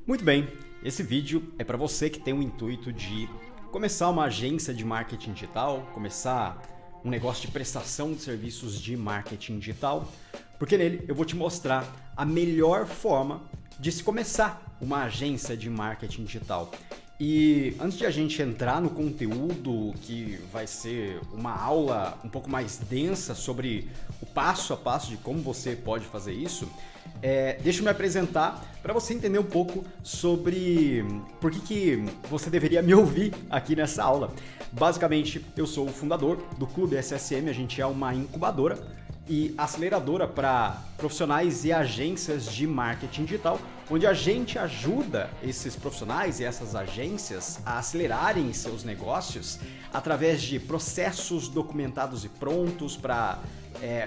Muito bem, esse vídeo é para você que tem o intuito de começar uma agência de marketing digital, começar um negócio de prestação de serviços de marketing digital, porque nele eu vou te mostrar a melhor forma de se começar uma agência de marketing digital. E antes de a gente entrar no conteúdo, que vai ser uma aula um pouco mais densa sobre o passo a passo de como você pode fazer isso, deixa eu me apresentar para você entender um pouco sobre por que você deveria me ouvir aqui nessa aula. Basicamente, eu sou o fundador do Clube SSM, a gente é uma incubadora e aceleradora para profissionais e agências de marketing digital, onde a gente ajuda esses profissionais e essas agências a acelerarem seus negócios através de processos documentados e prontos para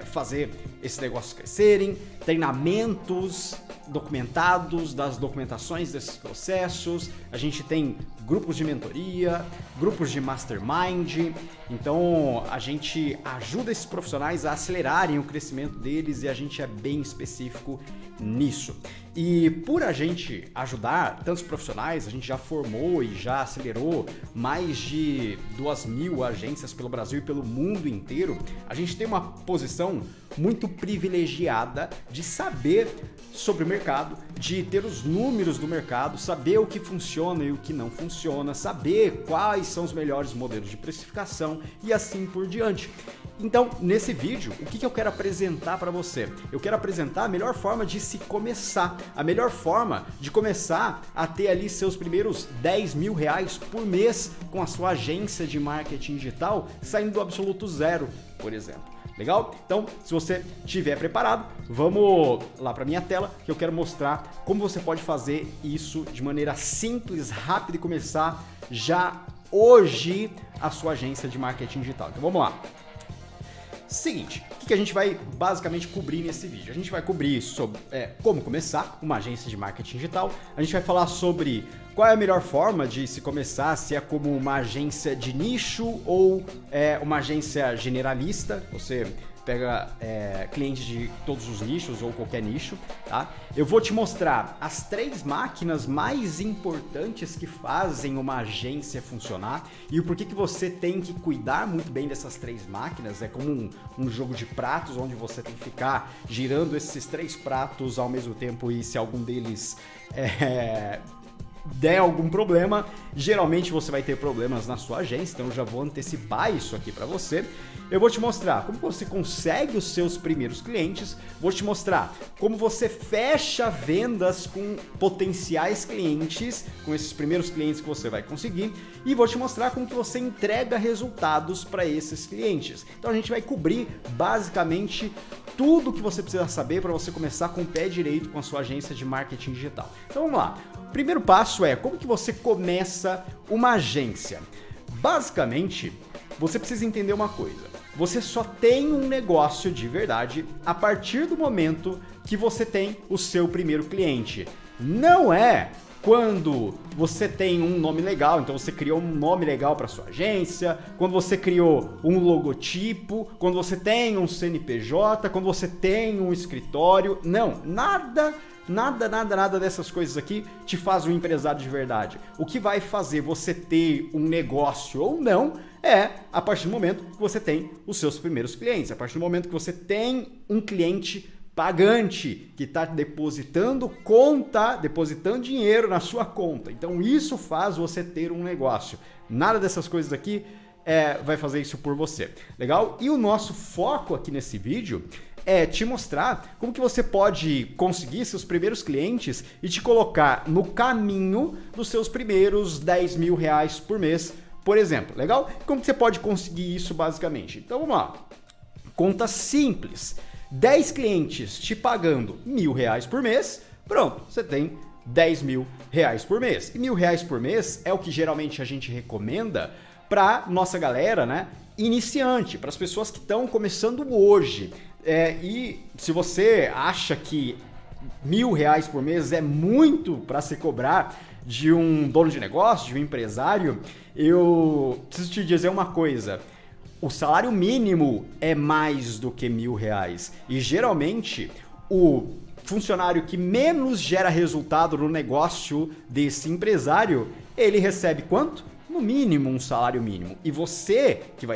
fazer esses negócios crescerem, treinamentos documentados das documentações desses processos. A gente tem grupos de mentoria, grupos de mastermind, então a gente ajuda esses profissionais a acelerarem o crescimento deles e a gente é bem específico nisso. E por a gente ajudar tantos profissionais, a gente já formou e já acelerou mais de 2.000 agências pelo Brasil e pelo mundo inteiro. A gente tem uma posição muito privilegiada de saber sobre o mercado, de ter os números do mercado, saber o que funciona e o que não funciona, saber quais são os melhores modelos de precificação e assim por diante. Então, nesse vídeo, o que eu quero apresentar para você? Eu quero apresentar a melhor forma de se começar, a melhor forma de começar a ter ali seus primeiros R$10.000 por mês com a sua agência de marketing digital, saindo do absoluto zero, por exemplo. Legal? Então, se você estiver preparado, vamos lá para minha tela que eu quero mostrar como você pode fazer isso de maneira simples, rápida e começar já hoje a sua agência de marketing digital. Então, vamos lá. Seguinte, o que a gente vai basicamente cobrir nesse vídeo? A gente vai cobrir sobre como começar uma agência de marketing digital, a gente vai falar sobre qual é a melhor forma de se começar, se é como uma agência de nicho ou uma agência generalista, você pega clientes de todos os nichos ou qualquer nicho, tá? Eu vou te mostrar as 3 máquinas mais importantes que fazem uma agência funcionar e o porquê que você tem que cuidar muito bem dessas 3 máquinas. É como um jogo de pratos, onde você tem que ficar girando esses 3 pratos ao mesmo tempo e se algum deles der algum problema, geralmente você vai ter problemas na sua agência, então eu já vou antecipar isso aqui para você. Eu vou te mostrar como você consegue os seus primeiros clientes, vou te mostrar como você fecha vendas com potenciais clientes, com esses primeiros clientes que você vai conseguir, e vou te mostrar como que você entrega resultados para esses clientes. Então a gente vai cobrir basicamente tudo que você precisa saber para você começar com o pé direito com a sua agência de marketing digital. Então vamos lá. O primeiro passo é como que você começa uma agência. Basicamente, você precisa entender uma coisa. Você só tem um negócio de verdade a partir do momento que você tem o seu primeiro cliente. Não é quando você tem um nome legal, então você criou um nome legal para sua agência, quando você criou um logotipo, quando você tem um CNPJ, quando você tem um escritório. Não, nada dessas coisas aqui te faz um empresário de verdade. O que vai fazer você ter um negócio ou não é a partir do momento que você tem os seus primeiros clientes, a partir do momento que você tem um cliente pagante que está depositando dinheiro na sua conta. Então isso faz você ter um negócio. Nada dessas coisas aqui vai fazer isso por você. Legal? E o nosso foco aqui nesse vídeo é te mostrar como que você pode conseguir seus primeiros clientes e te colocar no caminho dos seus primeiros R$10.000 por mês, por exemplo. Legal? Como que você pode conseguir isso basicamente? Então vamos lá. Conta simples. 10 clientes te pagando R$1.000 por mês, pronto, você tem R$10.000 por mês. E R$1.000 por mês é o que geralmente a gente recomenda para nossa galera, né, iniciante, para as pessoas que estão começando hoje. E se você acha que R$1.000 por mês é muito para se cobrar de um dono de negócio, de um empresário, eu preciso te dizer uma coisa. O salário mínimo é mais do que R$1.000 e geralmente o funcionário que menos gera resultado no negócio desse empresário, ele recebe quanto? No mínimo um salário mínimo. E você que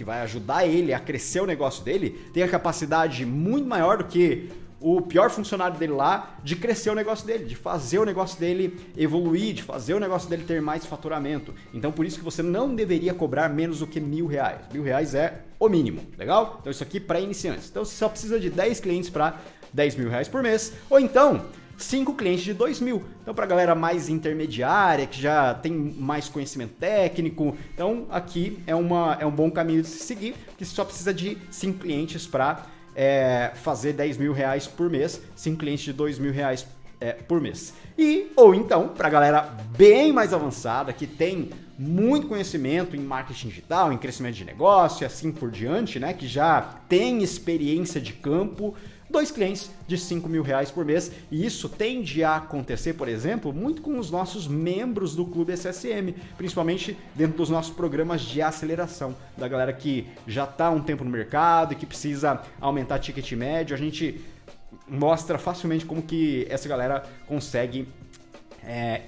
vai ajudar ele a crescer o negócio dele, tem a capacidade muito maior do que o pior funcionário dele lá de crescer o negócio dele, de fazer o negócio dele evoluir, de fazer o negócio dele ter mais faturamento. Então por isso que você não deveria cobrar menos do que R$1.000. R$1.000 é o mínimo, legal? Então isso aqui para iniciantes. Então você só precisa de 10 clientes para R$10.000 por mês, ou então 5 clientes de 2.000. Então para galera mais intermediária, que já tem mais conhecimento técnico, então aqui é um bom caminho de se seguir, porque você só precisa de 5 clientes para fazer R$10.000 por mês, 5 clientes de R$2.000 por mês. Ou então, para a galera bem mais avançada, que tem muito conhecimento em marketing digital, em crescimento de negócio e assim por diante, né, que já tem experiência de campo, 2 clientes de R$5.000 por mês. E isso tende a acontecer, por exemplo, muito com os nossos membros do Clube SSM, principalmente dentro dos nossos programas de aceleração, da galera que já está há um tempo no mercado e que precisa aumentar ticket médio. A gente mostra facilmente como que essa galera consegue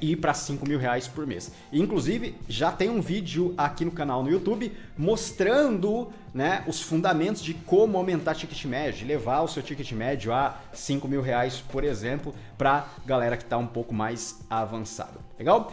ir para R$5.000 por mês. E, inclusive, já tem um vídeo aqui no canal no YouTube mostrando, né, os fundamentos de como aumentar ticket médio, de levar o seu ticket médio a R$5.000, por exemplo, para galera que está um pouco mais avançada. Legal?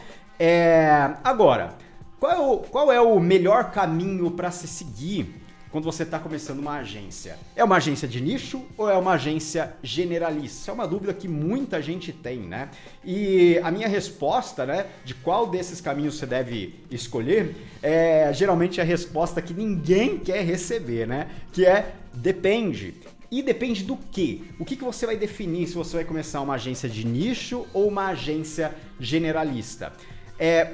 Agora, qual é o melhor caminho para se seguir quando você está começando uma agência? É uma agência de nicho ou é uma agência generalista? Isso é uma dúvida que muita gente tem, né? E a minha resposta, né, de qual desses caminhos você deve escolher, é geralmente a resposta que ninguém quer receber, né? Que é depende. E depende do quê? O que você vai definir se você vai começar uma agência de nicho ou uma agência generalista?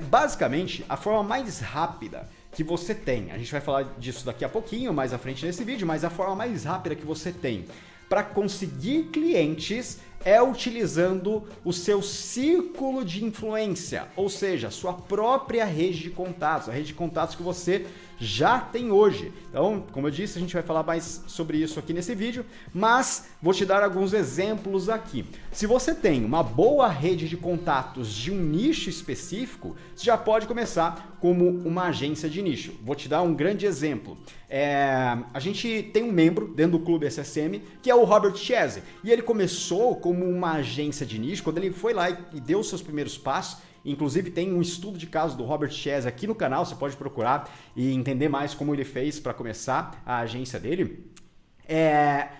Basicamente, a forma mais rápida que você tem, a gente vai falar disso daqui a pouquinho, mais à frente nesse vídeo, mas a forma mais rápida que você tem para conseguir clientes é utilizando o seu círculo de influência, ou seja, sua própria rede de contatos, a rede de contatos que você já tem hoje. Então, como eu disse, a gente vai falar mais sobre isso aqui nesse vídeo, mas vou te dar alguns exemplos aqui. Se você tem uma boa rede de contatos de um nicho específico, você já pode começar como uma agência de nicho. Vou te dar um grande exemplo. A gente tem um membro dentro do Clube SSM, que é o Robert Chese, e ele começou como uma agência de nicho. Quando ele foi lá e deu os seus primeiros passos, inclusive tem um estudo de caso do Robert Chese aqui no canal, você pode procurar e entender mais como ele fez para começar a agência dele.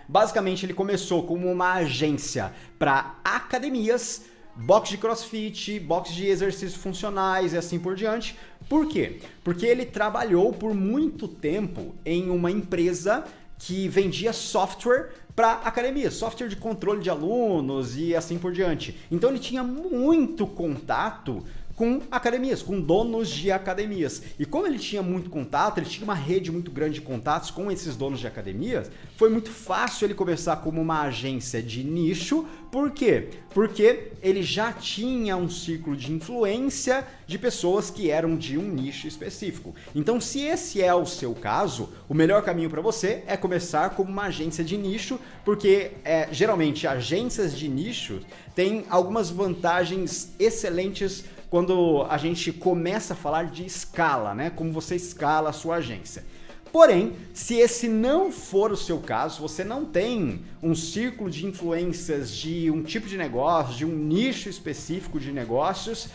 Basicamente ele começou como uma agência para academias, box de crossfit, box de exercícios funcionais e assim por diante. Por quê? Porque ele trabalhou por muito tempo em uma empresa que vendia software para academia, software de controle de alunos e assim por diante. Então ele tinha muito contato com academias, com donos de academias. E como ele tinha muito contato, ele tinha uma rede muito grande de contatos com esses donos de academias, foi muito fácil ele começar como uma agência de nicho. Por quê? Porque ele já tinha um círculo de influência de pessoas que eram de um nicho específico. Então, se esse é o seu caso, o melhor caminho para você é começar como uma agência de nicho, porque geralmente agências de nicho têm algumas vantagens excelentes quando a gente começa a falar de escala, né? Como você escala a sua agência. Porém, se esse não for o seu caso, você não tem um círculo de influências de um tipo de negócio, de um nicho específico de negócios,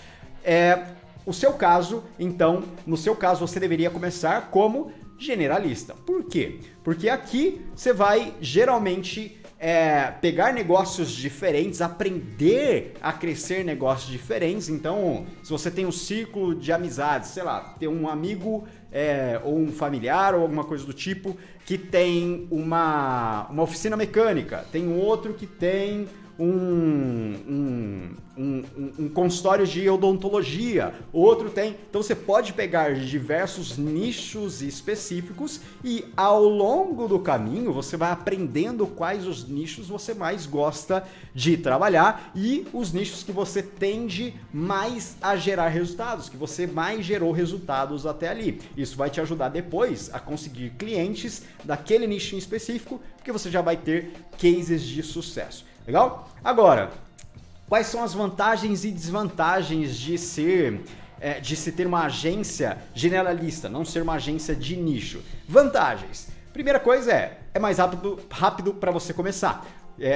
o seu caso, então, no seu caso, você deveria começar como generalista. Por quê? Porque aqui você vai geralmente pegar negócios diferentes, aprender a crescer negócios diferentes. Então, se você tem um círculo de amizades, sei lá, ter um amigo ou um familiar ou alguma coisa do tipo que tem uma oficina mecânica, tem um outro que tem um consultório de odontologia, outro tem. Então você pode pegar diversos nichos específicos e ao longo do caminho você vai aprendendo quais os nichos você mais gosta de trabalhar e os nichos que você tende mais a gerar resultados, que você mais gerou resultados até ali. Isso vai te ajudar depois a conseguir clientes daquele nicho em específico, porque você já vai ter cases de sucesso. Legal? Agora, quais são as vantagens e desvantagens de se ter uma agência generalista, não ser uma agência de nicho? Vantagens. Primeira coisa é mais rápido para você começar.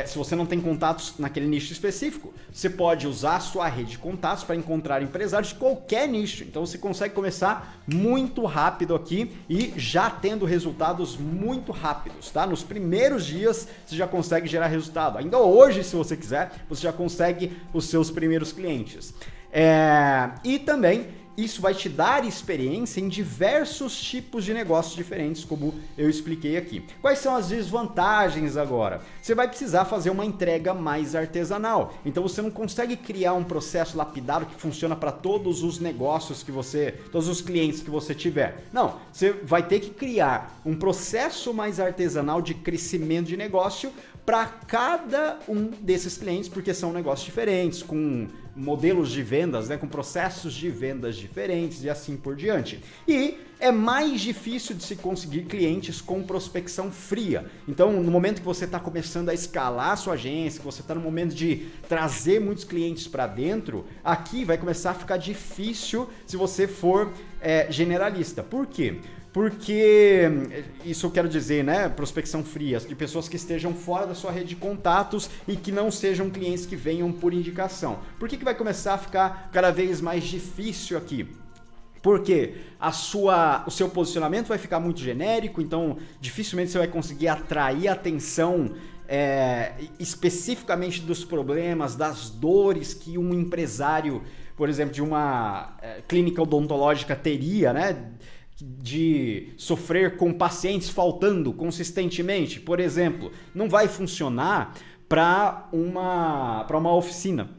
Se você não tem contatos naquele nicho específico, você pode usar a sua rede de contatos para encontrar empresários de qualquer nicho. Então você consegue começar muito rápido aqui e já tendo resultados muito rápidos, tá? Nos primeiros dias você já consegue gerar resultado. Ainda hoje, se você quiser, você já consegue os seus primeiros clientes. E também isso vai te dar experiência em diversos tipos de negócios diferentes, como eu expliquei aqui. Quais são as desvantagens agora? Você vai precisar fazer uma entrega mais artesanal. Então você não consegue criar um processo lapidado que funciona para todos os negócios todos os clientes que você tiver. Não, você vai ter que criar um processo mais artesanal de crescimento de negócio para cada um desses clientes, porque são negócios diferentes, com modelos de vendas, né, com processos de vendas diferentes e assim por diante. E é mais difícil de se conseguir clientes com prospecção fria. Então, no momento que você está começando a escalar a sua agência, que você está no momento de trazer muitos clientes para dentro, aqui vai começar a ficar difícil se você for generalista. Por quê? Porque, isso eu quero dizer, né, prospecção fria, de pessoas que estejam fora da sua rede de contatos e que não sejam clientes que venham por indicação. Por que vai começar a ficar cada vez mais difícil aqui? Porque o seu posicionamento vai ficar muito genérico, então dificilmente você vai conseguir atrair a atenção especificamente dos problemas, das dores que um empresário, por exemplo, de uma clínica odontológica teria, né? De sofrer com pacientes faltando consistentemente, por exemplo, não vai funcionar para uma oficina,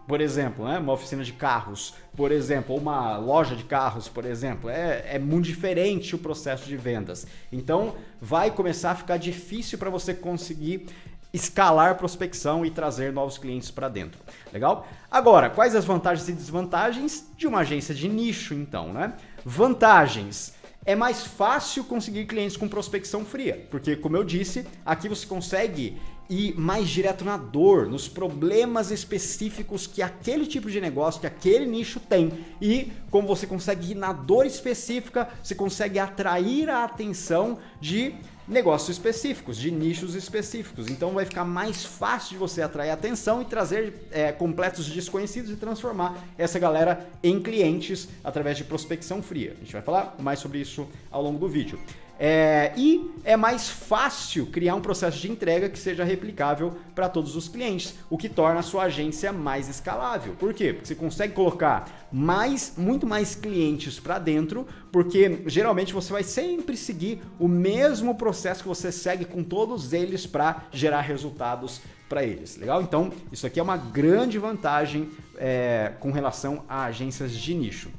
por exemplo, né? Uma oficina de carros, por exemplo, ou uma loja de carros, por exemplo. É muito diferente o processo de vendas. Então, vai começar a ficar difícil para você conseguir escalar prospecção e trazer novos clientes para dentro. Legal? Agora, quais as vantagens e desvantagens de uma agência de nicho, então, né? Vantagens. É mais fácil conseguir clientes com prospecção fria, porque, como eu disse, aqui você consegue ir mais direto na dor, nos problemas específicos que aquele tipo de negócio, que aquele nicho tem. E como você consegue ir na dor específica, você consegue atrair a atenção de negócios específicos, de nichos específicos. Então vai ficar mais fácil de você atrair atenção e trazer completos desconhecidos e transformar essa galera em clientes através de prospecção fria. A gente vai falar mais sobre isso ao longo do vídeo. E é mais fácil criar um processo de entrega que seja replicável para todos os clientes, o que torna a sua agência mais escalável. Por quê? Porque você consegue colocar muito mais clientes para dentro, porque geralmente você vai sempre seguir o mesmo processo que você segue com todos eles para gerar resultados para eles. Legal? Então, isso aqui é uma grande vantagem com relação a agências de nicho.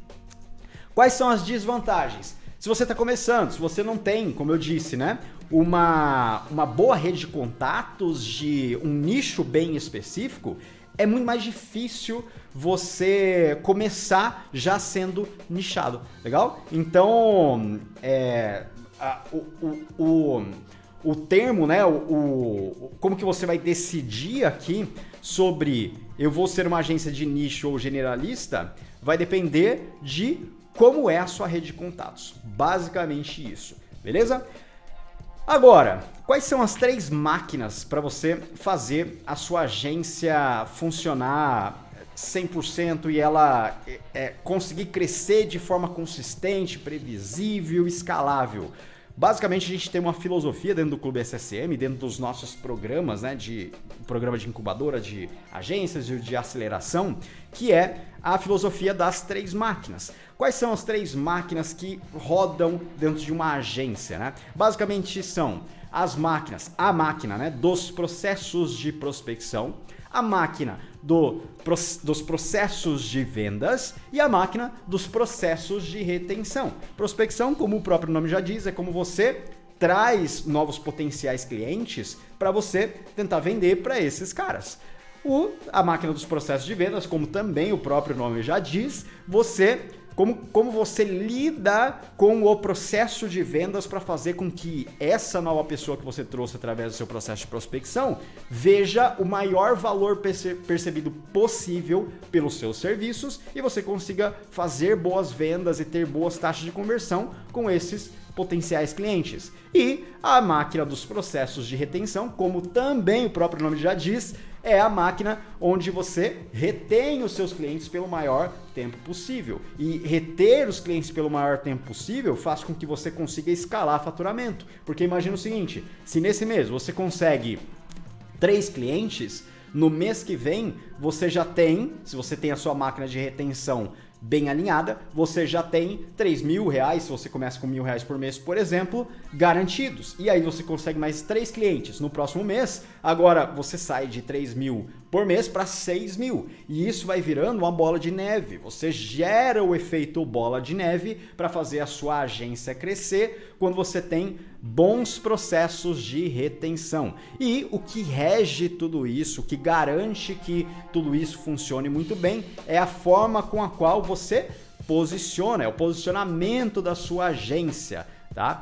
Quais são as desvantagens? Se você está começando, se você não tem, como eu disse, né, uma boa rede de contatos de um nicho bem específico, é muito mais difícil você começar já sendo nichado, legal? Então, o termo, né, como que você vai decidir aqui sobre eu vou ser uma agência de nicho ou generalista, vai depender de como é a sua rede de contatos. Basicamente isso, beleza? Agora, quais são as 3 máquinas para você fazer a sua agência funcionar 100% e ela conseguir crescer de forma consistente, previsível, escalável? Basicamente, a gente tem uma filosofia dentro do Clube SSM, dentro dos nossos programas, né, programa de incubadora de agências e de aceleração, que é a filosofia das 3 máquinas. Quais são as 3 máquinas que rodam dentro de uma agência, né? Basicamente são as máquinas, a máquina, né, dos processos de prospecção, a máquina dos processos de vendas e a máquina dos processos de retenção. Prospecção, como o próprio nome já diz, é como você traz novos potenciais clientes para você tentar vender para esses caras. A máquina dos processos de vendas, como também o próprio nome já diz, você como você lida com o processo de vendas para fazer com que essa nova pessoa que você trouxe através do seu processo de prospecção veja o maior valor percebido possível pelos seus serviços e você consiga fazer boas vendas e ter boas taxas de conversão com esses potenciais clientes. E a máquina dos processos de retenção, como também o próprio nome já diz, é a máquina onde você retém os seus clientes pelo maior tempo possível. E reter os clientes pelo maior tempo possível faz com que você consiga escalar faturamento. Porque imagina o seguinte, se nesse mês você consegue 3 clientes, no mês que vem você já tem, se você tem a sua máquina de retenção bem alinhada, você já tem R$3.000, se você começa com R$1.000 por mês, por exemplo, garantidos. E aí você consegue mais 3 clientes no próximo mês. Agora você sai de 3.000 por mês para 6.000. E isso vai virando uma bola de neve. Você gera o efeito bola de neve para fazer a sua agência crescer quando você tem bons processos de retenção. E o que rege tudo isso, o que garante que tudo isso funcione muito bem, é a forma com a qual você posiciona, é o posicionamento da sua agência, tá?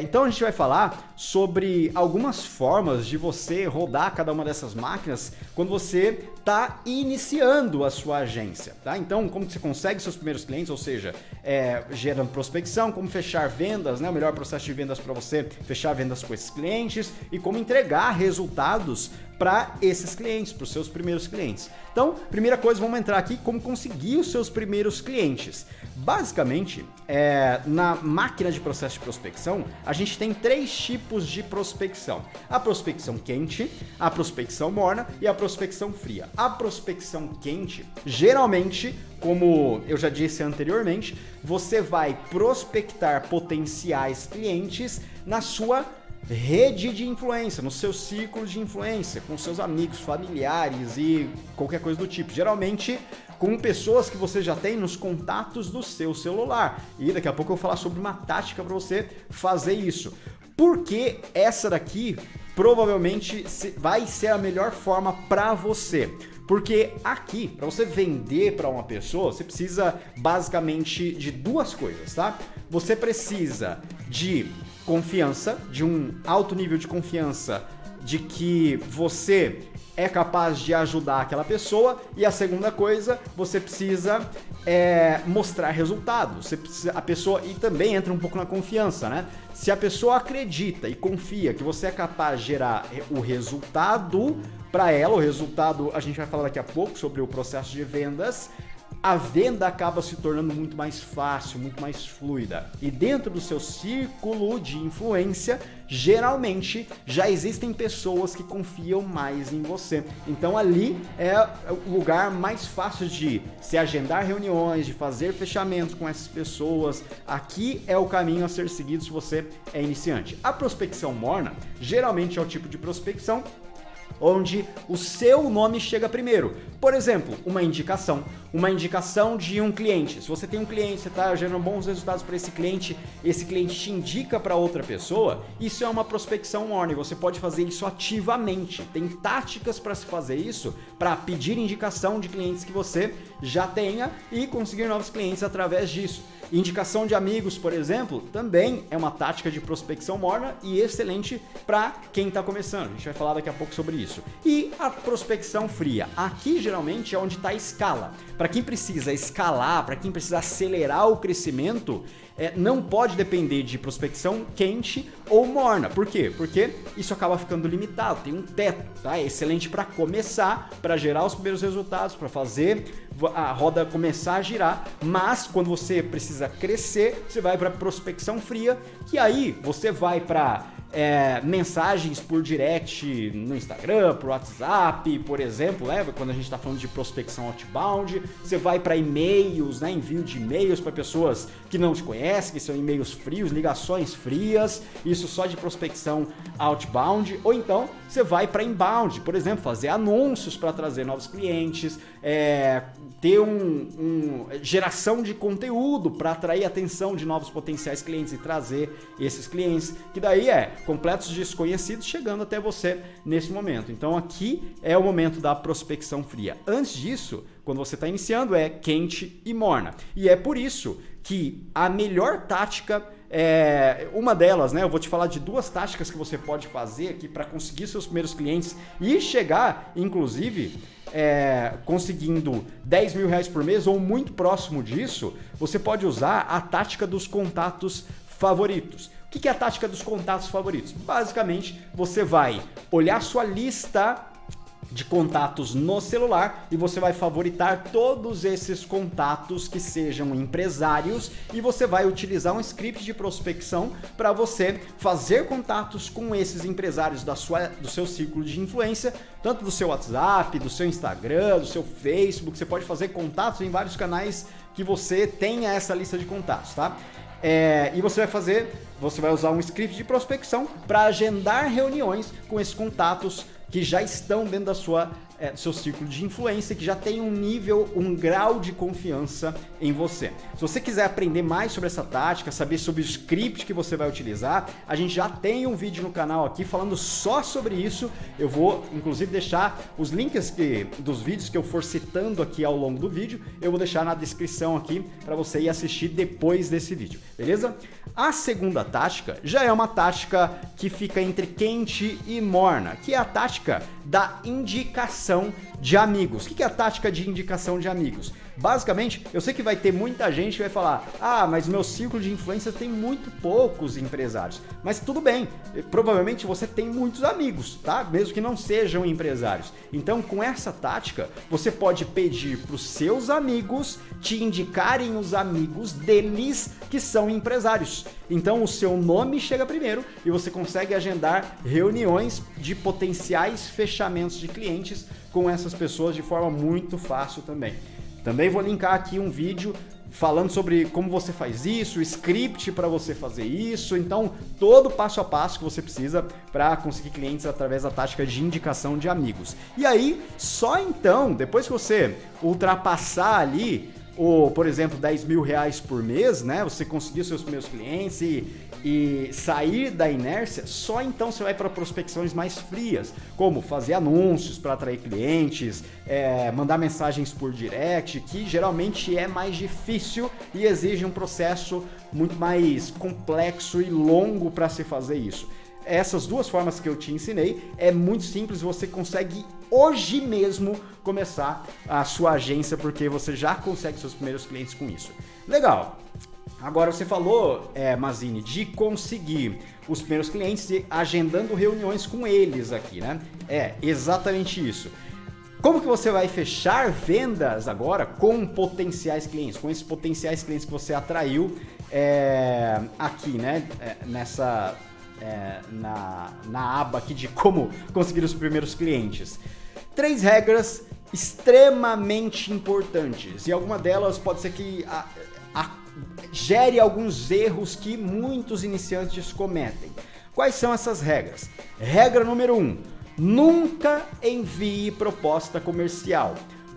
Então a gente vai falar sobre algumas formas de você rodar cada uma dessas máquinas quando você está iniciando a sua agência, tá? Então, como que você consegue seus primeiros clientes, ou seja, gerando prospecção, como fechar vendas, né? O melhor processo de vendas para você fechar vendas com esses clientes e como entregar resultados para esses clientes, para os seus primeiros clientes. Então, primeira coisa, vamos entrar aqui como conseguir os seus primeiros clientes. Basicamente, na máquina de processo de prospecção, a gente tem 3 tipos de prospecção. A prospecção quente, a prospecção morna e a prospecção fria. A prospecção quente, geralmente, como eu já disse anteriormente, você vai prospectar potenciais clientes na sua rede de influência, no seu círculo de influência, com seus amigos, familiares e qualquer coisa do tipo. Geralmente com pessoas que você já tem nos contatos do seu celular. E daqui a pouco eu vou falar sobre uma tática para você fazer isso. Porque essa daqui provavelmente vai ser a melhor forma para você. Porque aqui, para você vender para uma pessoa, você precisa basicamente de 2 coisas, tá? Você precisa de confiança, de um alto nível de confiança de que você é capaz de ajudar aquela pessoa, e a segunda coisa, você precisa mostrar resultados. A pessoa, e também entra um pouco na confiança, né? Se a pessoa acredita e confia que você é capaz de gerar o resultado para ela, o resultado, a gente vai falar daqui a pouco sobre o processo de vendas, a venda acaba se tornando muito mais fácil, muito mais fluida. E dentro do seu círculo de influência, geralmente já existem pessoas que confiam mais em você. Então ali é o lugar mais fácil de se agendar reuniões, de fazer fechamentos com essas pessoas. Aqui é o caminho a ser seguido se você é iniciante. A prospecção morna geralmente é o tipo de prospecção onde o seu nome chega primeiro. Por exemplo, uma indicação de um cliente. Se você tem um cliente, você está gerando bons resultados para esse cliente te indica para outra pessoa, isso é uma prospecção morna. Você pode fazer isso ativamente. Tem táticas para se fazer isso, para pedir indicação de clientes que você já tenha e conseguir novos clientes através disso. Indicação de amigos, por exemplo, também é uma tática de prospecção morna e excelente para quem está começando. A gente vai falar daqui a pouco sobre isso. E a prospecção fria. Aqui geralmente é onde está a escala. Para quem precisa escalar, para quem precisa acelerar o crescimento, não pode depender de prospecção quente ou morna. Por quê? Porque isso acaba ficando limitado, tem um teto, tá? É excelente para começar, para gerar os primeiros resultados, para fazer a roda começar a girar, mas quando você precisa crescer, você vai para prospecção fria, que aí você vai para mensagens por direct no Instagram, por WhatsApp, por exemplo, quando a gente está falando de prospecção outbound, você vai para e-mails, né, envio de e-mails para pessoas que não te conhecem, que são e-mails frios, ligações frias, isso só de prospecção outbound, ou então você vai para inbound, por exemplo, fazer anúncios para trazer novos clientes, ter geração de conteúdo para atrair a atenção de novos potenciais clientes e trazer esses clientes, que daí completos desconhecidos chegando até você nesse momento. Então aqui é o momento da prospecção fria. Antes disso, quando você está iniciando é quente e morna. E é por isso que a melhor tática uma delas, né? Eu vou te falar de 2 táticas que você pode fazer aqui para conseguir seus primeiros clientes e chegar, inclusive, conseguindo 10 mil reais por mês ou muito próximo disso. Você pode usar a tática dos contatos favoritos. O que é a tática dos contatos favoritos? Basicamente, você vai olhar sua lista de contatos no celular e você vai favoritar todos esses contatos que sejam empresários e você vai utilizar um script de prospecção para você fazer contatos com esses empresários do seu círculo de influência, tanto do seu WhatsApp, do seu Instagram, do seu Facebook. Você pode fazer contatos em vários canais que você tenha essa lista de contatos, tá? E você vai usar um script de prospecção para agendar reuniões com esses contatos que já estão dentro do seu círculo de influência, que já tem um grau de confiança em você. Se você quiser aprender mais sobre essa tática, saber sobre o script que você vai utilizar, a gente já tem um vídeo no canal aqui falando só sobre isso. Eu vou, inclusive, deixar os links dos vídeos que eu for citando aqui ao longo do vídeo, eu vou deixar na descrição aqui para você ir assistir depois desse vídeo, beleza? A segunda tática já é uma tática que fica entre quente e morna, que é a tática da indicação de amigos. O que é a tática de indicação de amigos? Basicamente, eu sei que vai ter muita gente que vai falar: ah, mas meu círculo de influência tem muito poucos empresários. Mas tudo bem, provavelmente você tem muitos amigos, tá? Mesmo que não sejam empresários. Então, com essa tática, você pode pedir para os seus amigos te indicarem os amigos deles que são empresários. Então, o seu nome chega primeiro e você consegue agendar reuniões de potenciais fechamentos de clientes com essas pessoas de forma muito fácil também. Também vou linkar aqui um vídeo falando sobre como você faz isso, script para você fazer isso, então todo passo a passo que você precisa para conseguir clientes através da tática de indicação de amigos. E aí, só então, depois que você ultrapassar ali por exemplo, 10 mil reais por mês, né? Você conseguir seus primeiros clientes e sair da inércia, só então você vai para prospecções mais frias, como fazer anúncios para atrair clientes, mandar mensagens por direct, que geralmente é mais difícil e exige um processo muito mais complexo e longo para se fazer isso. Essas 2 formas que eu te ensinei é muito simples, você consegue hoje mesmo começar a sua agência porque você já consegue seus primeiros clientes com isso. Legal! Agora você falou, Mazini, de conseguir os primeiros clientes e agendando reuniões com eles aqui, né? É exatamente isso. Como que você vai fechar vendas agora com potenciais clientes, com esses potenciais clientes que você atraiu aqui, né? Na aba aqui de como conseguir os primeiros clientes. 3 regras extremamente importantes e alguma delas pode ser que gere alguns erros que muitos iniciantes cometem. Quais são essas regras? Regra número 1: nunca envie proposta comercial.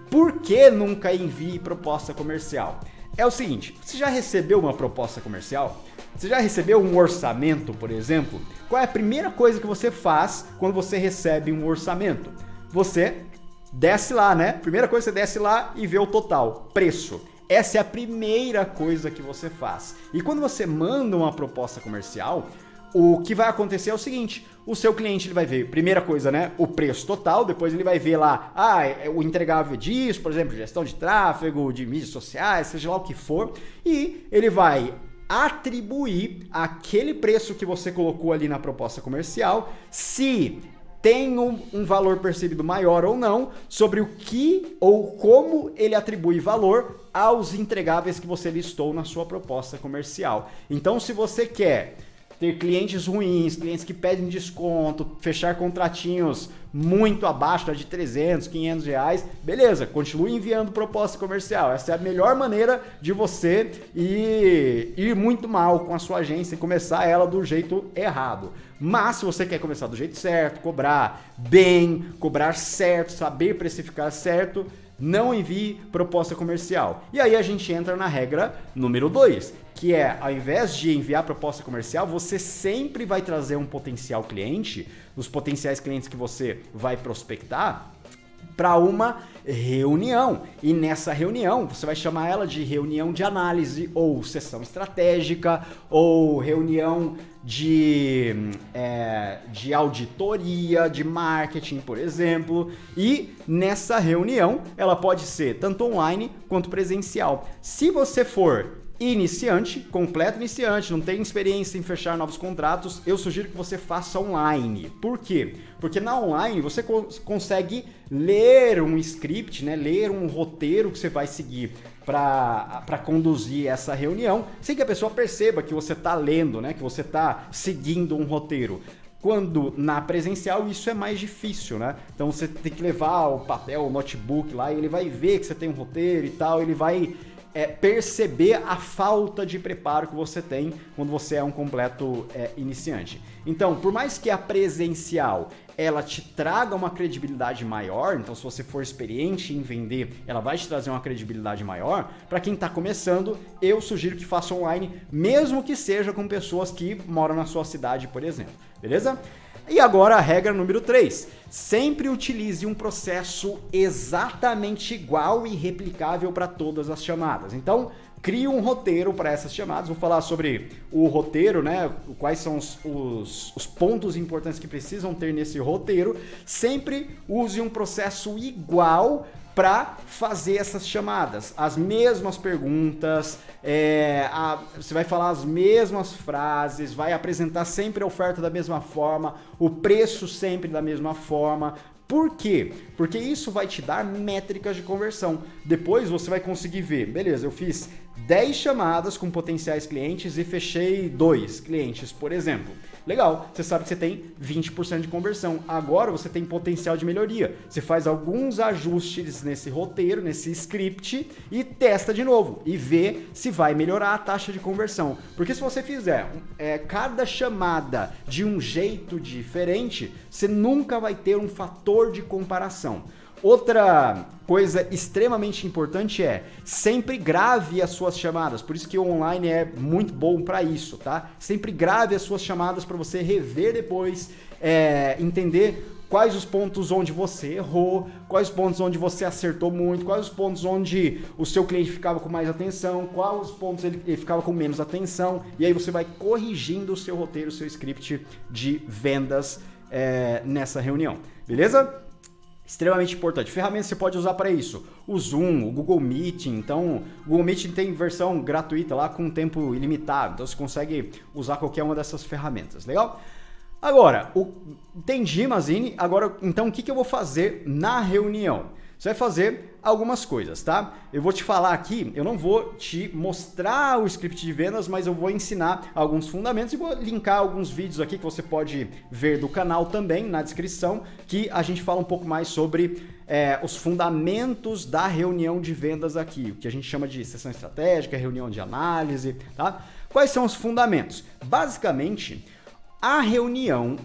Por que nunca envie proposta comercial? É o seguinte, você já recebeu uma proposta comercial? Você já recebeu um orçamento, por exemplo? Qual é a primeira coisa que você faz quando você recebe um orçamento? Você desce lá, né? Primeira coisa, você desce lá e vê o total, preço. Essa é a primeira coisa que você faz. E quando você manda uma proposta comercial, o que vai acontecer é o seguinte: o seu cliente ele vai ver, primeira coisa, né, o preço total, depois ele vai ver lá, o entregável disso, por exemplo, gestão de tráfego, de mídias sociais, seja lá o que for, e ele vai atribuir aquele preço que você colocou ali na proposta comercial, se tem um valor percebido maior ou não, sobre o que ou como ele atribui valor aos entregáveis que você listou na sua proposta comercial. Então, se você quer ter clientes ruins, clientes que pedem desconto, fechar contratinhos muito abaixo de 300, 500 reais, beleza, continue enviando proposta comercial. Essa é a melhor maneira de você ir muito mal com a sua agência e começar ela do jeito errado. Mas se você quer começar do jeito certo, cobrar bem, cobrar certo, saber precificar certo, não envie proposta comercial. E aí a gente entra na regra número 2, que é, ao invés de enviar proposta comercial, você sempre vai trazer um potencial cliente, os potenciais clientes que você vai prospectar, para uma reunião. E nessa reunião, você vai chamar ela de reunião de análise, ou sessão estratégica, ou reunião de auditoria, de marketing, por exemplo. E nessa reunião, ela pode ser tanto online quanto presencial. Se você for iniciante, completo iniciante, não tem experiência em fechar novos contratos, eu sugiro que você faça online. Por quê? Porque na online você consegue ler um script, né? Ler um roteiro que você vai seguir para conduzir essa reunião, sem que a pessoa perceba que você está lendo, né? Que você está seguindo um roteiro. Quando na presencial isso é mais difícil, né? Então você tem que levar o papel, o notebook lá, e ele vai ver que você tem um roteiro e tal, ele vai perceber a falta de preparo que você tem quando você é um completo iniciante. Então, por mais que a presencial ela te traga uma credibilidade maior, então se você for experiente em vender, ela vai te trazer uma credibilidade maior, para quem está começando, eu sugiro que faça online, mesmo que seja com pessoas que moram na sua cidade, por exemplo. Beleza? E agora a regra número 3. Sempre utilize um processo exatamente igual e replicável para todas as chamadas. Então, crie um roteiro para essas chamadas. Vou falar sobre o roteiro, né? Quais são os pontos importantes que precisam ter nesse roteiro. Sempre use um processo igual para fazer essas chamadas, as mesmas perguntas, você vai falar as mesmas frases, vai apresentar sempre a oferta da mesma forma, o preço sempre da mesma forma. Por quê? Porque isso vai te dar métricas de conversão. Depois você vai conseguir ver, beleza, eu fiz 10 chamadas com potenciais clientes e fechei 2 clientes, por exemplo. Legal, você sabe que você tem 20% de conversão. Agora você tem potencial de melhoria. Você faz alguns ajustes nesse roteiro, nesse script e testa de novo e vê se vai melhorar a taxa de conversão. Porque se você fizer cada chamada de um jeito diferente, você nunca vai ter um fator de comparação. Outra coisa extremamente importante é sempre grave as suas chamadas, por isso que o online é muito bom para isso, tá? Sempre grave as suas chamadas para você rever depois, entender quais os pontos onde você errou, quais os pontos onde você acertou muito, quais os pontos onde o seu cliente ficava com mais atenção, quais os pontos ele ficava com menos atenção, e aí você vai corrigindo o seu roteiro, o seu script de vendas nessa reunião, beleza? Extremamente importante. Ferramentas você pode usar para isso. O Zoom, o Google Meeting. Então, o Google Meeting tem versão gratuita lá com tempo ilimitado. Então, você consegue usar qualquer uma dessas ferramentas. Legal? Agora, entendi, Mazini. Agora, então, o que eu vou fazer na reunião? Você vai fazer algumas coisas, tá? Eu vou te falar aqui, eu não vou te mostrar o script de vendas, mas eu vou ensinar alguns fundamentos e vou linkar alguns vídeos aqui que você pode ver do canal também na descrição, que a gente fala um pouco mais sobre os fundamentos da reunião de vendas aqui, o que a gente chama de sessão estratégica, reunião de análise, tá? Quais são os fundamentos? Basicamente, a reunião,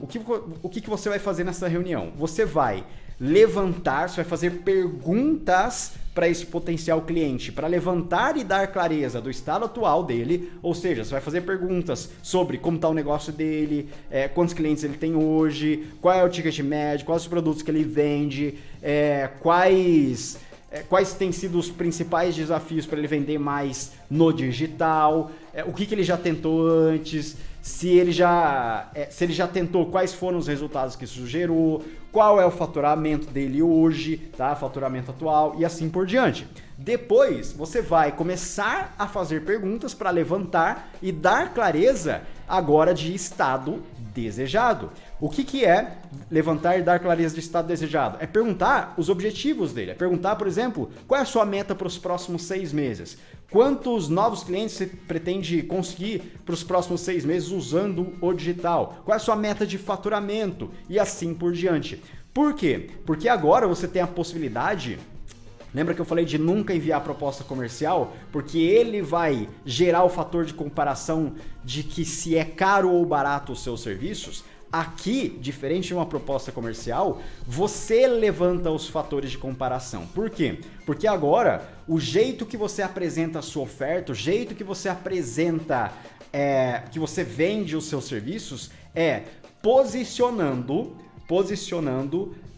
o que você vai fazer nessa reunião? Você vai levantar, você vai fazer perguntas para esse potencial cliente, para levantar e dar clareza do estado atual dele, ou seja, você vai fazer perguntas sobre como está o negócio dele, quantos clientes ele tem hoje, qual é o ticket médio, quais os produtos que ele vende, quais têm sido os principais desafios para ele vender mais no digital, o que ele já tentou antes, se ele já tentou, quais foram os resultados que isso gerou, qual é o faturamento dele hoje, tá? Faturamento atual e assim por diante. Depois, você vai começar a fazer perguntas para levantar e dar clareza agora de estado desejado. O que é levantar e dar clareza de estado desejado? É perguntar os objetivos dele. É perguntar, por exemplo, qual é a sua meta para os próximos 6 meses? Quantos novos clientes você pretende conseguir para os próximos 6 meses usando o digital? Qual é a sua meta de faturamento? E assim por diante. Por quê? Porque agora você tem a possibilidade... Lembra que eu falei de nunca enviar proposta comercial? Porque ele vai gerar o fator de comparação de que se é caro ou barato os seus serviços. Aqui, diferente de uma proposta comercial, você levanta os fatores de comparação. Por quê? Porque agora, o jeito que você apresenta a sua oferta, o jeito que você apresenta, que você vende os seus serviços, é posicionando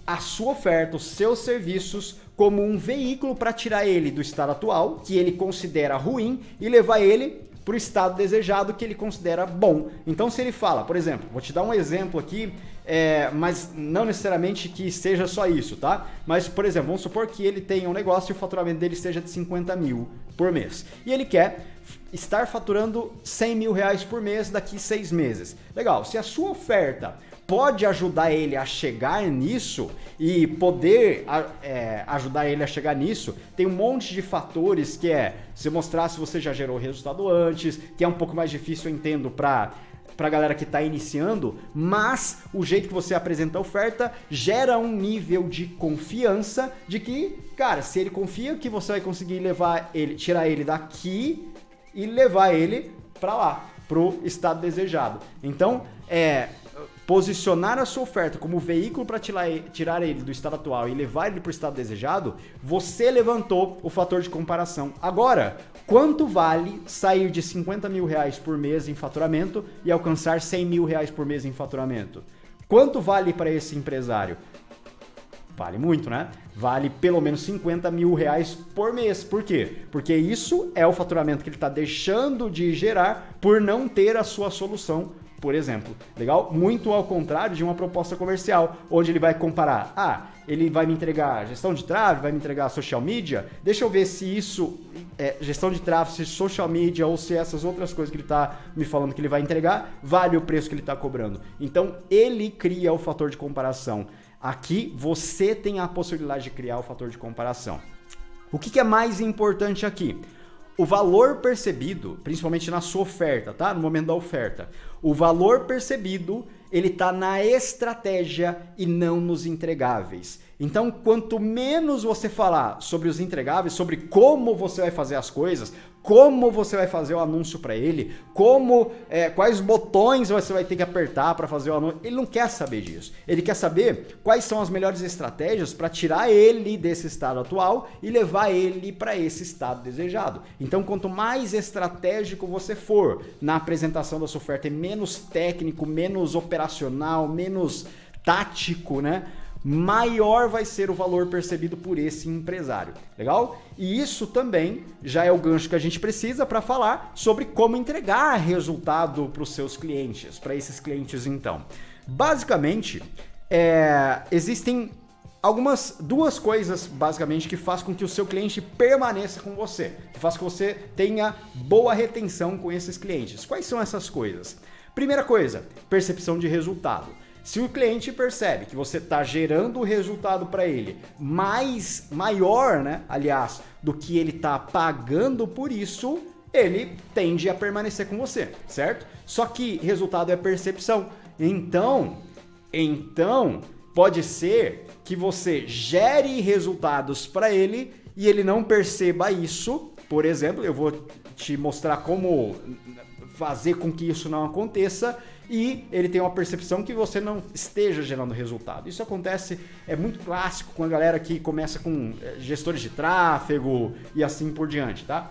a sua oferta, os seus serviços, como um veículo para tirar ele do estado atual, que ele considera ruim, e levar ele para o estado desejado, que ele considera bom. Então, se ele fala, por exemplo, vou te dar um exemplo aqui, mas não necessariamente que seja só isso, tá? Mas, por exemplo, vamos supor que ele tenha um negócio e o faturamento dele seja de 50 mil por mês. E ele quer estar faturando 100 mil reais por mês daqui 6 meses. Legal, se a sua oferta pode ajudar ele a chegar nisso e poder ajudar ele a chegar nisso, tem um monte de fatores que você mostrar se você já gerou resultado antes, que é um pouco mais difícil, eu entendo, para galera que está iniciando, mas o jeito que você apresenta a oferta gera um nível de confiança de que, cara, se ele confia que você vai conseguir tirar ele daqui e levar ele para lá, pro estado desejado. Então, posicionar a sua oferta como veículo para tirar ele do estado atual e levar ele para o estado desejado, você levantou o fator de comparação. Agora, quanto vale sair de 50 mil reais por mês em faturamento e alcançar 100 mil reais por mês em faturamento? Quanto vale para esse empresário? Vale muito, né? Vale pelo menos 50 mil reais por mês. Por quê? Porque isso é o faturamento que ele está deixando de gerar por não ter a sua solução, por exemplo. Legal? Muito ao contrário de uma proposta comercial, onde ele vai comparar. Ele vai me entregar gestão de tráfego, vai me entregar social media. Deixa eu ver se isso é gestão de tráfego, se social media ou se essas outras coisas que ele está me falando que ele vai entregar, vale o preço que ele está cobrando. Então, ele cria o fator de comparação. Aqui, você tem a possibilidade de criar o fator de comparação. O que é mais importante aqui? O valor percebido, principalmente na sua oferta, tá? No momento da oferta. O valor percebido, ele tá na estratégia e não nos entregáveis. Então, quanto menos você falar sobre os entregáveis, sobre como você vai fazer as coisas, como você vai fazer o anúncio para ele, quais botões você vai ter que apertar para fazer o anúncio, ele não quer saber disso. Ele quer saber quais são as melhores estratégias para tirar ele desse estado atual e levar ele para esse estado desejado. Então, quanto mais estratégico você for na apresentação da sua oferta, e menos técnico, menos operacional, menos tático, né? Maior vai ser o valor percebido por esse empresário. Legal? E isso também já é o gancho que a gente precisa para falar sobre como entregar resultado para os seus clientes, para esses clientes então. Basicamente, existem duas coisas basicamente que faz com que o seu cliente permaneça com você, que faz com que você tenha boa retenção com esses clientes. Quais são essas coisas? Primeira coisa, percepção de resultado. Se o cliente percebe que você está gerando o resultado para ele maior, né, aliás, do que ele está pagando por isso, ele tende a permanecer com você, certo? Só que resultado é percepção. Então pode ser que você gere resultados para ele e ele não perceba isso. Por exemplo, eu vou te mostrar como fazer com que isso não aconteça e ele tem uma percepção que você não esteja gerando resultado. Isso acontece, é muito clássico com a galera que começa com gestores de tráfego e assim por diante, tá?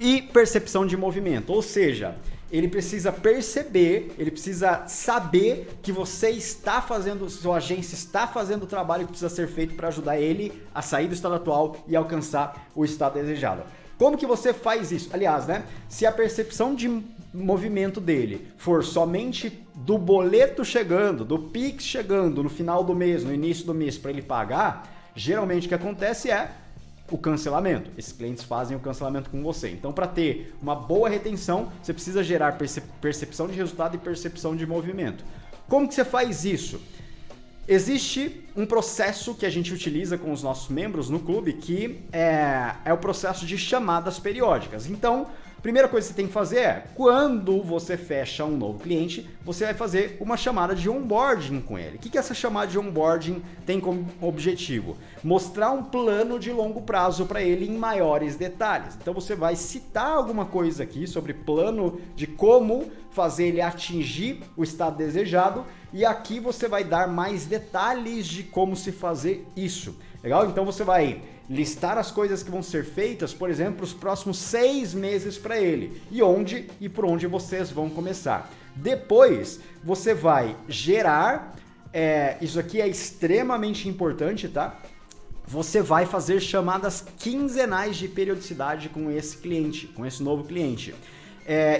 E percepção de movimento, ou seja, ele precisa perceber, ele precisa saber que você está fazendo, sua agência está fazendo o trabalho que precisa ser feito para ajudar ele a sair do estado atual e alcançar o estado desejado. Como que você faz isso? Aliás, né? Se a percepção de movimento dele for somente do boleto chegando, do Pix chegando no final do mês, no início do mês para ele pagar, geralmente o que acontece é o cancelamento. Esses clientes fazem o cancelamento com você. Então, para ter uma boa retenção, você precisa gerar percepção de resultado e percepção de movimento. Como que você faz isso? Existe um processo que a gente utiliza com os nossos membros no clube que é o processo de chamadas periódicas. Então, a primeira coisa que você tem que fazer é, quando você fecha um novo cliente, você vai fazer uma chamada de onboarding com ele. O que essa chamada de onboarding tem como objetivo? Mostrar um plano de longo prazo para ele em maiores detalhes. Então você vai citar alguma coisa aqui sobre plano de como fazer ele atingir o estado desejado e aqui você vai dar mais detalhes de como se fazer isso. Legal? Então você vai listar as coisas que vão ser feitas, por exemplo, para os próximos 6 meses para ele e onde e por onde vocês vão começar. Depois, você vai gerar isso aqui é extremamente importante, tá? Você vai fazer chamadas quinzenais de periodicidade com esse cliente, com esse novo cliente.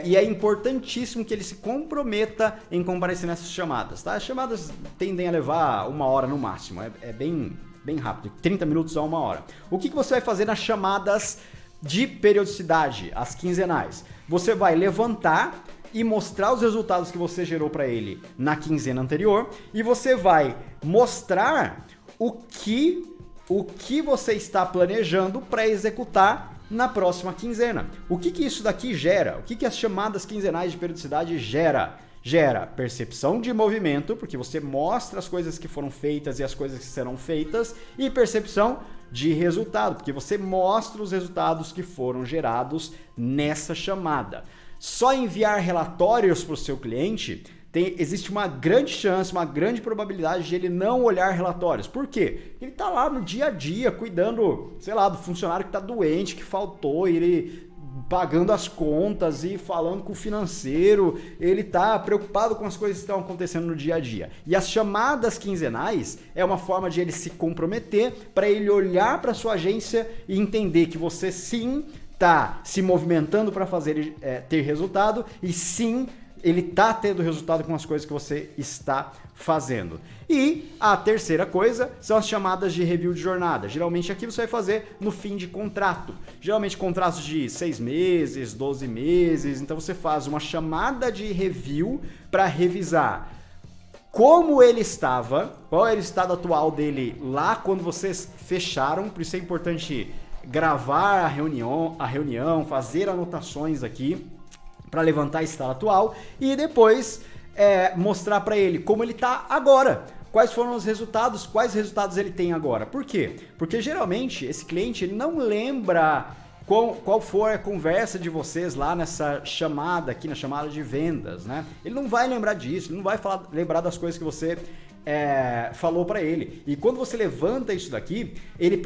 E é importantíssimo que ele se comprometa em comparecer nessas chamadas, tá? As chamadas tendem a levar 1 hora no máximo, é bem rápido, 30 minutos a 1 hora. O que você vai fazer nas chamadas de periodicidade, as quinzenais? Você vai levantar e mostrar os resultados que você gerou para ele na quinzena anterior e você vai mostrar o que você está planejando para executar na próxima quinzena. O que isso daqui gera? O que as chamadas quinzenais de periodicidade gera? Gera percepção de movimento, porque você mostra as coisas que foram feitas e as coisas que serão feitas, e percepção de resultado, porque você mostra os resultados que foram gerados nessa chamada. Só enviar relatórios para o seu cliente existe uma grande chance, uma grande probabilidade de ele não olhar relatórios. Por quê? Ele está lá no dia a dia cuidando, sei lá, do funcionário que está doente, que faltou, ele pagando as contas e falando com o financeiro, ele está preocupado com as coisas que estão acontecendo no dia a dia. E as chamadas quinzenais é uma forma de ele se comprometer para ele olhar para sua agência e entender que você sim está se movimentando para fazer ter resultado e sim ele está tendo resultado com as coisas que você está fazendo. E a terceira coisa são as chamadas de review de jornada. Geralmente aqui você vai fazer no fim de contrato. Geralmente contratos de 6 meses, 12 meses. Então você faz uma chamada de review para revisar como ele estava, qual era o estado atual dele lá quando vocês fecharam. Por isso é importante gravar a reunião, fazer anotações aqui para levantar esse estado atual e depois mostrar para ele como ele está agora. Quais foram os resultados, quais resultados ele tem agora. Por quê? Porque geralmente esse cliente ele não lembra qual foi a conversa de vocês lá nessa chamada aqui, na chamada de vendas, né? Ele não vai lembrar disso, ele não vai lembrar das coisas que você falou para ele. E quando você levanta isso daqui, ele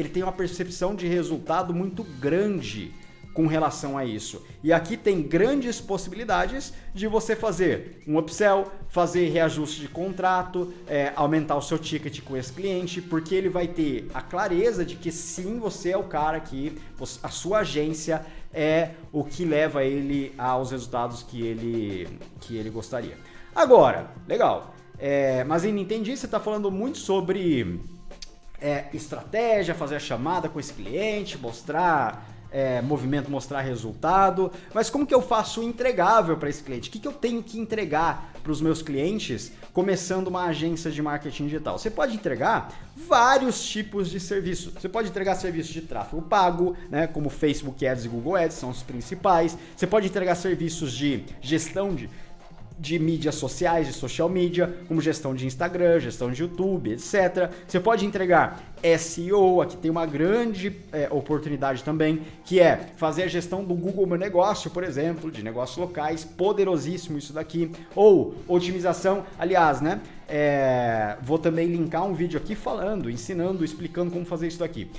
tem uma percepção de resultado muito grande com relação a isso. E aqui tem grandes possibilidades de você fazer um upsell, fazer reajuste de contrato, aumentar o seu ticket com esse cliente, porque ele vai ter a clareza de que sim, você é o cara que a sua agência é o que leva ele aos resultados que ele gostaria. Agora, legal, mas ainda entendi, você está falando muito sobre estratégia, fazer a chamada com esse cliente, mostrar movimento, mostrar resultado, mas como que eu faço o entregável para esse cliente? O que eu tenho que entregar para os meus clientes começando uma agência de marketing digital? Você pode entregar vários tipos de serviços. Você pode entregar serviços de tráfego pago, né, como Facebook Ads e Google Ads, são os principais. Você pode entregar serviços de gestão de mídias sociais, de social media, como gestão de Instagram, gestão de YouTube, etc. Você pode entregar SEO, aqui tem uma grande oportunidade também, que é fazer a gestão do Google Meu Negócio, por exemplo, de negócios locais, poderosíssimo isso daqui, ou otimização, aliás, né? Vou também linkar um vídeo aqui ensinando, explicando como fazer isso daqui.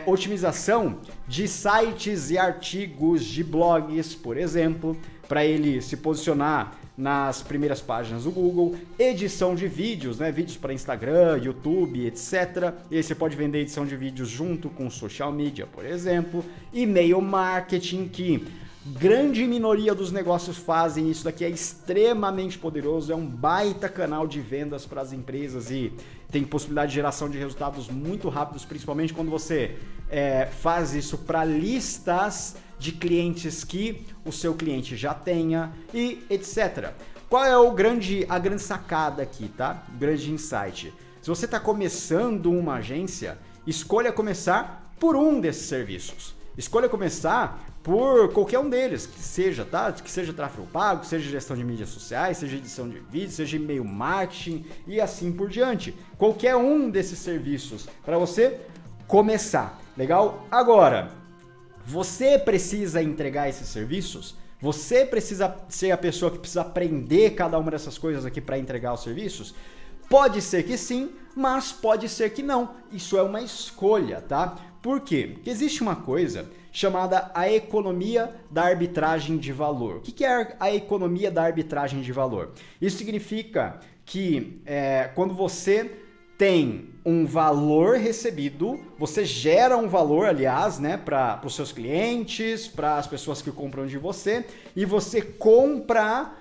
Otimização de sites e artigos de blogs, por exemplo, para ele se posicionar nas primeiras páginas do Google, edição de vídeos, né? Vídeos para Instagram, YouTube, etc. E aí você pode vender edição de vídeos junto com social media, por exemplo. E-mail marketing, que grande minoria dos negócios fazem. Isso daqui é extremamente poderoso, é um baita canal de vendas para as empresas e tem possibilidade de geração de resultados muito rápidos, principalmente quando você faz isso para listas de clientes que o seu cliente já tenha e etc. Qual é a grande sacada aqui, tá? O grande insight. Se você está começando uma agência, escolha começar por um desses serviços. Escolha começar por qualquer um deles, que seja, tá? Que seja tráfego pago, seja gestão de mídias sociais, seja edição de vídeo, seja e-mail marketing e assim por diante. Qualquer um desses serviços para você começar. Legal? Agora, você precisa entregar esses serviços? Você precisa ser a pessoa que precisa aprender cada uma dessas coisas aqui para entregar os serviços? Pode ser que sim, mas pode ser que não. Isso é uma escolha, tá? Por quê? Porque existe uma coisa chamada a economia da arbitragem de valor. O que é a economia da arbitragem de valor? Isso significa que quando você tem um valor recebido, você gera um valor, aliás, né, para os seus clientes, para as pessoas que compram de você, e você compra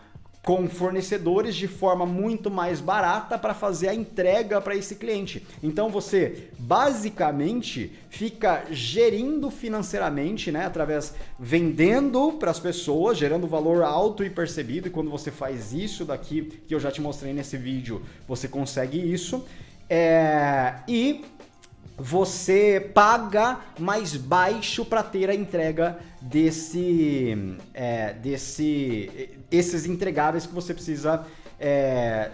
com fornecedores de forma muito mais barata para fazer a entrega para esse cliente. Então você basicamente fica gerindo financeiramente, né, através vendendo para as pessoas, gerando valor alto e percebido. E quando você faz isso daqui, que eu já te mostrei nesse vídeo, você consegue isso. E você paga mais baixo para ter a entrega esses entregáveis que você precisa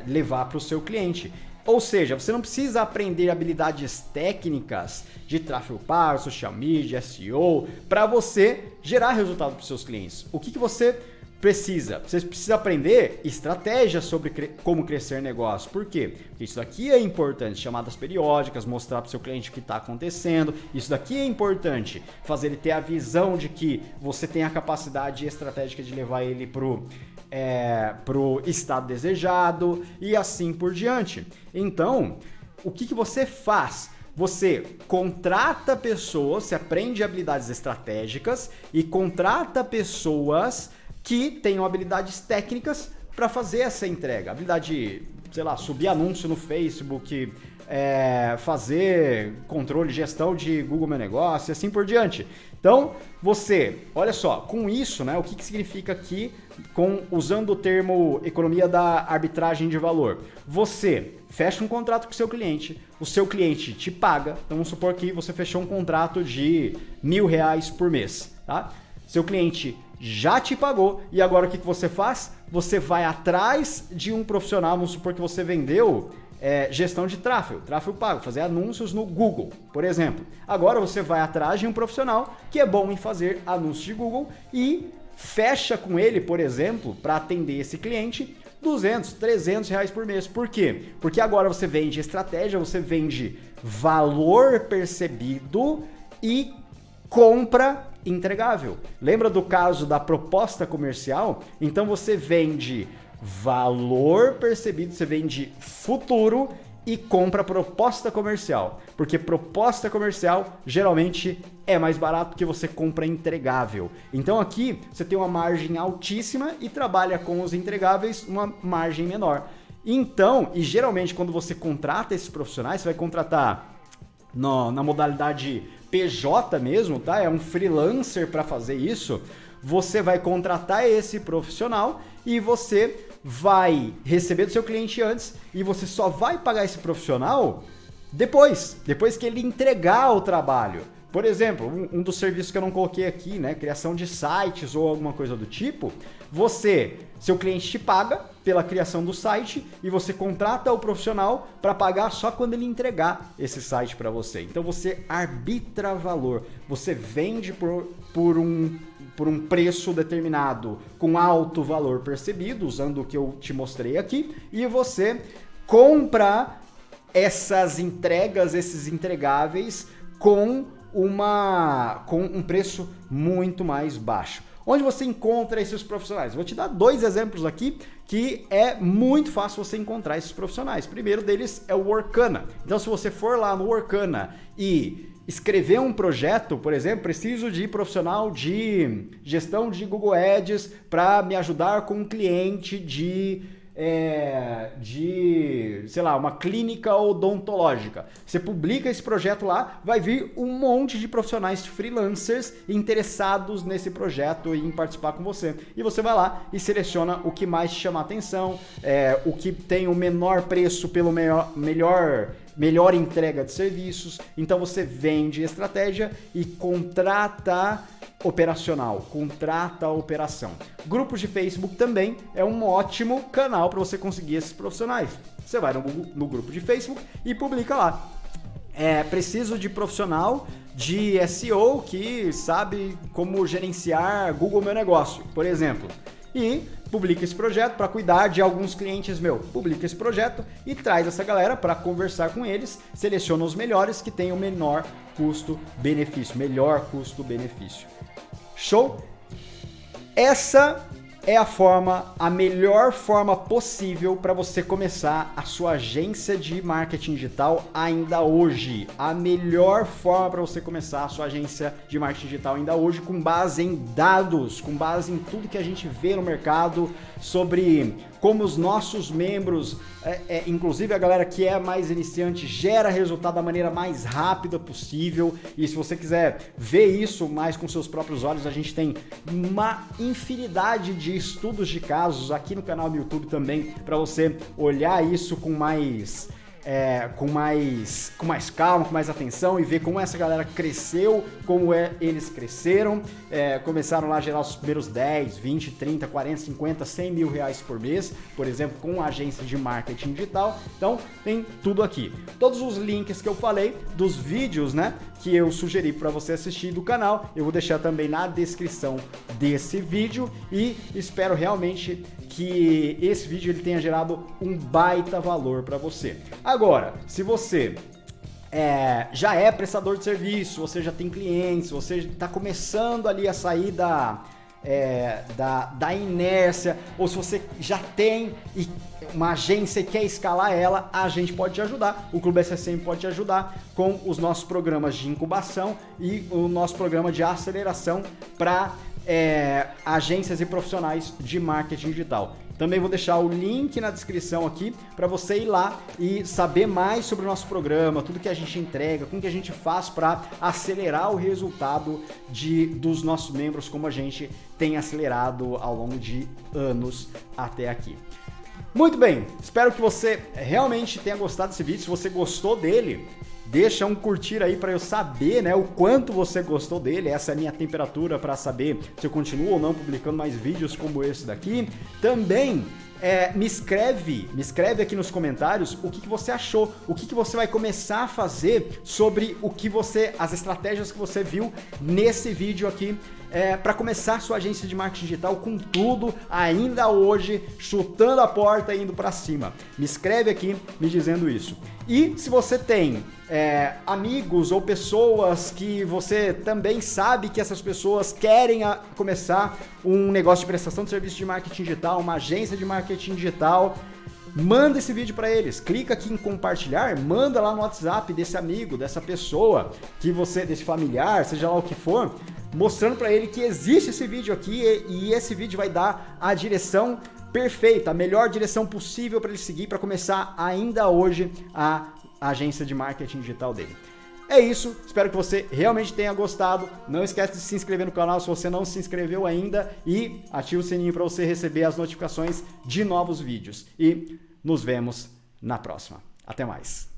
levar para o seu cliente. Ou seja, você não precisa aprender habilidades técnicas de tráfego pago, social media, SEO, para você gerar resultado para os seus clientes. O que você precisa? Você precisa aprender estratégias sobre como crescer negócio. Por quê? Porque isso daqui é importante, chamadas periódicas, mostrar para o seu cliente o que está acontecendo. Isso daqui é importante, fazer ele ter a visão de que você tem a capacidade estratégica de levar ele pro estado desejado e assim por diante. Então, o que você faz? Você contrata pessoas, você aprende habilidades estratégicas e contrata pessoas que tenham habilidades técnicas para fazer essa entrega. Habilidade, sei lá, subir anúncio no Facebook, fazer controle, gestão de Google Meu Negócio e assim por diante. Então, você, olha só, com isso, né, o que significa aqui, usando o termo economia da arbitragem de valor? Você fecha um contrato com o seu cliente te paga, então vamos supor que você fechou um contrato de R$1.000 por mês, tá? Seu cliente já te pagou e agora o que você faz? Você vai atrás de um profissional, vamos supor que você vendeu gestão de tráfego pago, fazer anúncios no Google, por exemplo. Agora você vai atrás de um profissional que é bom em fazer anúncios de Google e fecha com ele, por exemplo, para atender esse cliente, R$200, R$300 por mês. Por quê? Porque agora você vende estratégia, você vende valor percebido e compra entregável. Lembra do caso da proposta comercial? Então você vende valor percebido, você vende futuro e compra proposta comercial. Porque proposta comercial geralmente é mais barato que você compra entregável. Então aqui você tem uma margem altíssima e trabalha com os entregáveis uma margem menor. Então, e geralmente quando você contrata esses profissionais, você vai contratar na modalidade PJ mesmo, tá? É um freelancer para fazer isso. Você vai contratar esse profissional e você vai receber do seu cliente antes e você só vai pagar esse profissional depois que ele entregar o trabalho. Por exemplo, um dos serviços que eu não coloquei aqui, né, criação de sites ou alguma coisa do tipo, seu cliente te paga pela criação do site e você contrata o profissional para pagar só quando ele entregar esse site para você. Então você arbitra valor, você vende por um preço determinado com alto valor percebido, usando o que eu te mostrei aqui, e você compra essas entregas, esses entregáveis com um preço muito mais baixo. Onde você encontra esses profissionais? Vou te dar 2 exemplos aqui que é muito fácil você encontrar esses profissionais. O primeiro deles é o Workana. Então, se você for lá no Workana e escrever um projeto, por exemplo, preciso de profissional de gestão de Google Ads para me ajudar com um cliente sei lá, uma clínica odontológica. Você publica esse projeto lá, vai vir um monte de profissionais freelancers interessados nesse projeto e em participar com você. E você vai lá e seleciona o que mais te chama a atenção, o que tem o menor preço pelo melhor entrega de serviços. Então você vende estratégia e contrata a operação. Grupos de Facebook também é um ótimo canal para você conseguir esses profissionais. Você vai no grupo de Facebook e publica lá. Preciso de profissional de SEO que sabe como gerenciar Google Meu Negócio, por exemplo. E publica esse projeto para cuidar de alguns clientes meus. Publica esse projeto e traz essa galera para conversar com eles. Seleciona os melhores que têm o menor custo-benefício. Show? Essa é a melhor forma possível para você começar a sua agência de marketing digital ainda hoje. A melhor forma para você começar a sua agência de marketing digital ainda hoje, com base em dados, com base em tudo que a gente vê no mercado sobre como os nossos membros, inclusive a galera que é mais iniciante, gera resultado da maneira mais rápida possível. E se você quiser ver isso mais com seus próprios olhos, a gente tem uma infinidade de estudos de casos aqui no canal do YouTube também, para você olhar isso com mais calma, com mais atenção e ver como essa galera cresceu, como eles cresceram, começaram lá a gerar os primeiros 10, 20, 30, 40, 50, 100 mil reais por mês, por exemplo, com uma agência de marketing digital. Então tem tudo aqui. Todos os links que eu falei dos vídeos, né, que eu sugeri para você assistir do canal, eu vou deixar também na descrição desse vídeo e espero realmente que esse vídeo ele tenha gerado um baita valor para você. Agora, se você já é prestador de serviço, você já tem clientes, você está começando ali a sair da inércia, ou se você já tem uma agência e quer escalar ela, a gente pode te ajudar. O Clube SSM pode te ajudar com os nossos programas de incubação e o nosso programa de aceleração para agências e profissionais de marketing digital. Também vou deixar o link na descrição aqui para você ir lá e saber mais sobre o nosso programa, tudo que a gente entrega, como que a gente faz para acelerar o resultado dos nossos membros, como a gente tem acelerado ao longo de anos até aqui. Muito bem, espero que você realmente tenha gostado desse vídeo. Se você gostou dele, deixa um curtir aí para eu saber, né, o quanto você gostou dele. Essa é a minha temperatura para saber se eu continuo ou não publicando mais vídeos como esse daqui. Também me escreve aqui nos comentários o que você achou, o que você vai começar a fazer sobre as estratégias que você viu nesse vídeo aqui, para começar a sua agência de marketing digital com tudo ainda hoje, chutando a porta e indo para cima. Me escreve aqui me dizendo isso. E se você tem amigos ou pessoas que você também sabe que essas pessoas querem começar um negócio de prestação de serviço de marketing digital, uma agência de marketing digital, manda esse vídeo para eles, clica aqui em compartilhar, manda lá no WhatsApp desse amigo, dessa pessoa, desse familiar, seja lá o que for, mostrando para ele que existe esse vídeo aqui e esse vídeo vai dar a direção perfeita, a melhor direção possível para ele seguir para começar ainda hoje a agência de marketing digital dele. É isso, espero que você realmente tenha gostado. Não esquece de se inscrever no canal se você não se inscreveu ainda e ativa o sininho para você receber as notificações de novos vídeos. E nos vemos na próxima. Até mais!